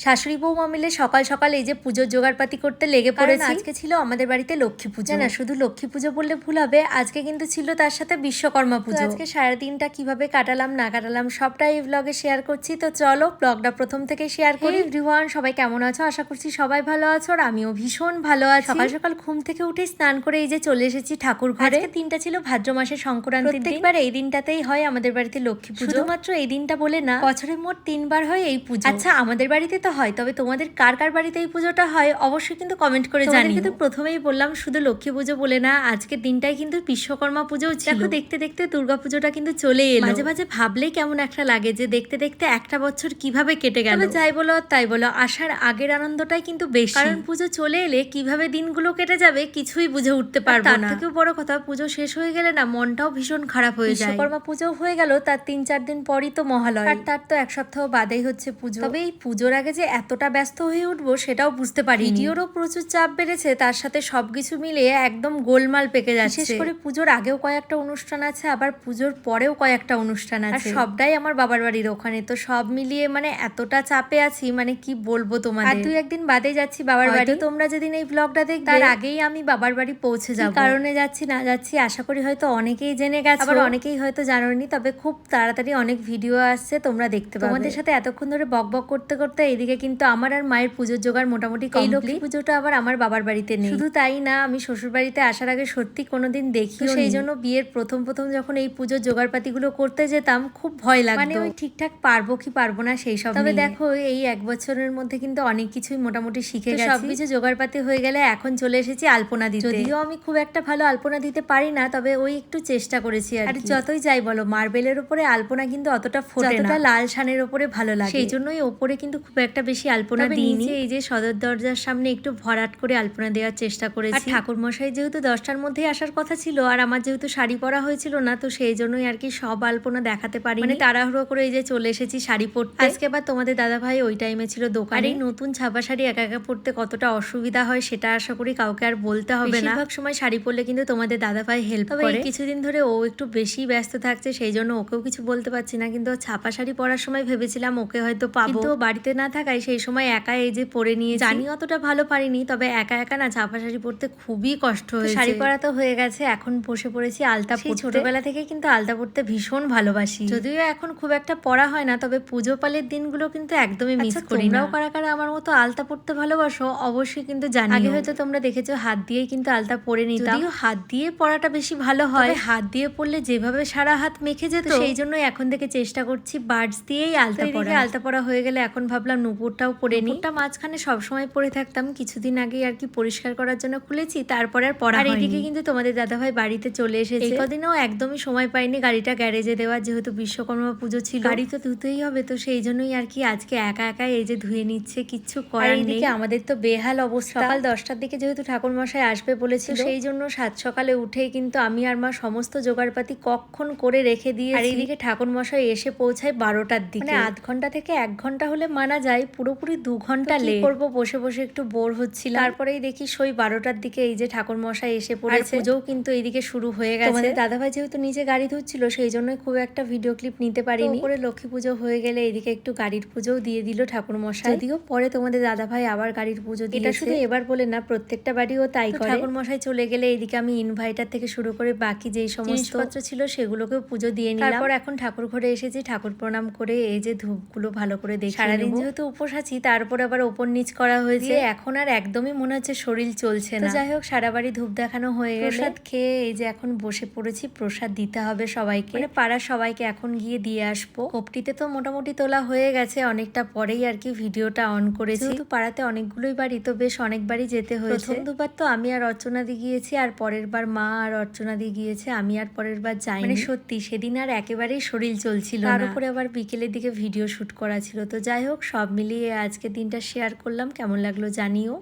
শাশুড়ি বৌমা মিলে সকাল সকাল এই যে পুজোর জোগাড়পাতি করতে লেগে পড়েছি। আজকে ছিল আমাদের বাড়িতে লক্ষ্মী পুজো। না শুধু লক্ষ্মী পুজো বললে ভুল হবে, আজকে কিন্তু ছিল তার সাথে বিশ্বকর্মা পুজো। আজকে সারাদিনটা কিভাবে কাটালাম না কাটালাম সবটাই এই ব্লগে শেয়ার করছি। তো চলো ব্লগটা প্রথম থেকে শেয়ার করি। এভরিওয়ান, সবাই কেমন আছো? আশা করছি সবাই ভালো আছো, আর আমিও ভীষণ ভালো আছি। সকাল সকাল ঘুম থেকে উঠে স্নান করে এই যে চলে এসেছি ঠাকুর ঘরে। আজকে দিনটা ছিল ভাদ্র মাসের সংক্রান্তির দিন। প্রত্যেকবার এই দিনটাতেই হয় আমাদের বাড়িতে লক্ষ্মী পুজো। শুধুমাত্র এই দিনটা বলে না, বছরে মোট 3 বার হয় এই পুজো। আচ্ছা, আমাদের বাড়িতে তো হয়, তবে তোমাদের কার কার বাড়িতে এই পুজোটা হয় অবশ্যই কিন্তু কমেন্ট করে জানিও। কিন্তু প্রথমেই বললাম শুধু লক্ষ্মী পুজো বলে না, আজকের দিনটাই কিন্তু বিশ্বকর্মা পুজোও ছিল। দেখো দেখতে দেখতে দুর্গা পুজোটা কিন্তু চলে এলো। মাঝে মাঝে ভাবলেই কেমন একটা লাগে যে দেখতে দেখতে একটা বছর কিভাবে কেটে গেল। তবে যাই বলো তাই বলো, আসার আগের আনন্দটাই কিন্তু বেশি, কারণ পুজো চলে এলে কিভাবে দিনগুলো কেটে যাবে কিছুই বুঝে উঠতে পারবো না। তার থেকেও বড় কথা, পুজো শেষ হয়ে গেলে না মনটাও ভীষণ খারাপ হয়ে যায়। বিশ্বকর্মা পুজো হয়ে গেল, তার 3-4 দিন পরই তো মহালয়া, আর তার তো 1 সপ্তাহ বাদেই হচ্ছে পুজো। তবে এই পুজোর আগে যে এতটা ব্যস্ত হয়ে উঠবো সেটাও বুঝতে পারি। ভিডিওরও প্রচুর চাপ বেড়েছে, তার সাথে সবকিছু মিলিয়ে একদম গোলমাল পেকে যাচ্ছে। বিশেষ করে পুজোর আগেও কয়েকটা অনুষ্ঠান আছে, আবার পুজোর পরেও কয়েকটা অনুষ্ঠান আছে, আর সবটাই আমার বাবার বাড়ির ওখানে। তো সব মিলিয়ে মানে এতটা চাপে আছি, মানে কি বলবো তোমাদের। আর 2-1 দিন বাদে যাচ্ছি বাবার বাড়ি। তোমরা যেদিন এই ব্লগটা দেখবে তার আগেই আমি বাবার বাড়ি পৌঁছে যাব। কারণে যাচ্ছি না যাচ্ছি আশা করি হয়তো অনেকেই জেনে গেছো, আবার অনেকেই হয়তো জানোনি। তবে খুব তাড়াতাড়ি অনেক ভিডিও আসছে, তোমরা দেখতে পাবে। তোমাদের সাথে এতক্ষণ ধরে বকবক করতে করতে এদিকে কিন্তু আমার আর মায়ের পুজোর জোগাড় মোটামুটি কমপ্লিট। এই লক্ষ্মী পুজোটা আবার আমার বাবার বাড়িতে নেই। শুধু তাই না, আমি শ্বশুর বাড়িতে আসার আগে সত্যি কোনোদিন দেখি, সেই জন্য বিয়ের প্রথম যখন এই পুজোর জোগাড়পাতিগুলো করতে যেতাম খুব ভয় লাগতো, মানে ওই ঠিকঠাক পারবো কি পারবো না সেই সব। তবে দেখো এই 1 বছরের মধ্যে কিন্তু অনেক কিছুই মোটামুটি শিখে গেছি। সবকিছু জোগাড়পাতি হয়ে গেলে এখন চলে এসেছি আলপনা দিতে। যদিও আমি খুব একটা ভালো আলপনা দিতে পারি না, তবে ওই একটু চেষ্টা করেছি। আর যতই যাই বলো, মার্বেলের উপরে আলপনা কিন্তু অতটা ফোটে না, লাল শানের উপরে ভালো লাগে। সেই জন্যই ওপরে কিন্তু খুব একটা বেশি আলপনা দিইনি। এই যে সদর দরজার সামনে একটু ভরাট করে আলপনা দেওয়ার চেষ্টা করেছি। আর ঠাকুর মশাই যেহেতু 10টার মধ্যেই আসার কথা ছিল, আর আমার যেহেতু শাড়ি পরা হয়েছিল না, তো সেই জন্যই আর কি সব আলপনা দেখাতে পারি, মানে তাড়াহুড়ো করে এই যে চলে এসেছি শাড়ি পরতে। আজকে আবার তোমাদের দাদা ভাই ওই টাইমে ছিল দোকানে। আর এই নতুন ছাপা শাড়ি একা একা পরতে কতটা অসুবিধা হয় সেটা আশা করি কাউকে আর বলতে হবে না। বেশিরভাগ সময় শাড়ি পরলে কিন্তু তোমাদের দাদা ভাই হেল্প করে। কিছুদিন ধরে ও একটু বেশি ব্যস্ত থাকছে, সেই জন্য ওকেও কিছু বলতে পারছি না। কিন্তু ছাপা শাড়ি পরার সময় ভেবেছিলাম ওকে হয়তো পাবো, কিন্তু বাড়িতে না থাকায় সেই সময় একা এই যে পরে নিয়ে জানি অতটা ভালো পারিনি। তবে একা একা না ছাপা শাড়ি পরতে খুবই কষ্ট হয়েছে। শাড়ি পরা তো হয়ে গেছে, এখন বসে পড়েছি আলতা পরতে। ছোটবেলা থেকে কিন্তু আলতা পরতে ভীষণ ভালোবাসি, যদিও এখন খুব একটা পরা হয় না, তবে পুজো পালের দিনগুলো কিন্তু একদমই মিস করি না। তোমরাও কারা কারা আমার মতো আলতা পরতে ভালোবাসো অবশ্যই কিন্তু জানিও। আগে হয়তো তোমরা দেখেছো হাত দিয়েই কিন্তু আলতা পরে নিতাম, যদিও হাত দিয়ে পরাটা বেশি ভালো হয়। হাত দিয়ে পরলে যেভাবে সারা হাত মেখে যেত, সেই জন্যই এখন থেকে চেষ্টা করছি বাডস দিয়েই আলতা পরা। আলতা পরা হয়ে গেলে এখন ভাবলাম নুপুরটাও পরে নিই। নুপুরটা মাঝখানে সবসময় পরে থাকতাম, কিছুদিন আগেই আর কি পরিষ্কার করার জন্য খুলেছি, তারপরে আর পরা হয়নি। আর এদিকে কিন্তু তোমাদের দাদাভাই বাড়িতে চলে এসেছে। এই কদিনও একদমই সময় পাইনি গাড়িটা গ্যারেজে দেওয়ার, যেহেতু বিশ্বকর্মা পুজো ছিল, গাড়ি তো ধুতেই হবে। তো সেই জন্যই আর কি আজকে একা একা এই যে ধুয়ে নিচ্ছে, কিচ্ছু করার নেই। আমাদের তো বেহাল অবস্থা। সকাল 10টার দিকে যেহেতু ঠাকুর মশাই আসবে বলেছিল, সেই জন্য 7 সকালে উঠেই কিন্তু আমি আর মা সমস্ত জোগাড়পাতি কখন করে রেখে দিয়েছি। আর এইদিকে ঠাকুর মশাই এসে পৌঁছায় 12টার দিকে, মানে আধ ঘন্টা থেকে 1 ঘন্টা হলে মানা যায়, পুরোপুরি 2 ঘন্টা লেট। করবো বসে বসে একটু বোর হচ্ছিলাম। তারপরেই দেখি সই 12টার দিকে এই যে ঠাকুর মশাই এসে পড়েছে। পুজোও কিন্তু এইদিকে শুরু হয়ে গেছে। তোমাদের দাদাভাই যেহেতু নিচে গাড়ি ধুচ্ছিল, সেই জন্য খুব একটা ভিডিও ক্লিপ নিতে পারিনি। পরে লক্ষ্মী পুজো হয়ে গেলে এইদিকে একটু গাড়ির পুজোও দিয়ে দিল ঠাকুর মশাই। যদিও পরে তোমাদের দাদাভাই আবার গাড়ির পুজো দিয়েছে। এটা শুধু এবার বলে না, প্রত্যেকটা বাড়িও তাই করে। ঠাকুর মশাই চলে গেলে এইদিকে আমি ইনভাইটার থেকে শুরু করে বাকি যেই সমস্ত জিনিসপত্র ছিল সেগুলোকেও পুজো দিয়ে নিলাম। তারপর এখন ঠাকুর ঘরে এসেছি, ঠাকুর প্রণাম করে এই যে ধূপগুলো ভালো করে দেখে সারাদিন যেহেতু উপোস আছি, তারপর আবার ওপর নিচ করা হয়েছে। এখন আর একদমই মনে হচ্ছে শরীর চলছে না। যাই হোক, সারা বাড়ি ধূপ দেখানো হয়ে গেলে প্রসাদ খেয়ে এই যে এখন বসে পড়েছি। প্রসাদ দিতে হবে সবাইকে, মানে পাড়ার সবাইকে এখন গিয়ে দিয়ে আসবো। কোপটিতে তো মোটামুটি তোলা হয়ে গেছে, অনেকটা পরেই আর কি ভিডিওটা অন করেছি। যেহেতু পাড়াতে অনেকগুলোই বাড়ি, তো বেশ অনেকবারই যেতে হয়েছে। প্রথম দুবার তো আমি আর অর্চনাদি গিয়েছি, আর পরের বার মা আর অর্চনাদি গিয়েছে, আমি আর পরের বার যাইনি। মানে সত্যি সেদিন আর একেবারেই শরীর চলছিল না, তার উপরে আবার বিকেলের দিকে ভিডিও শুট করা ছিল। তো যাই হোক, সব মিলিয়ে আজকে দিনটা শেয়ার করলাম, কেমন লাগলো জানিও।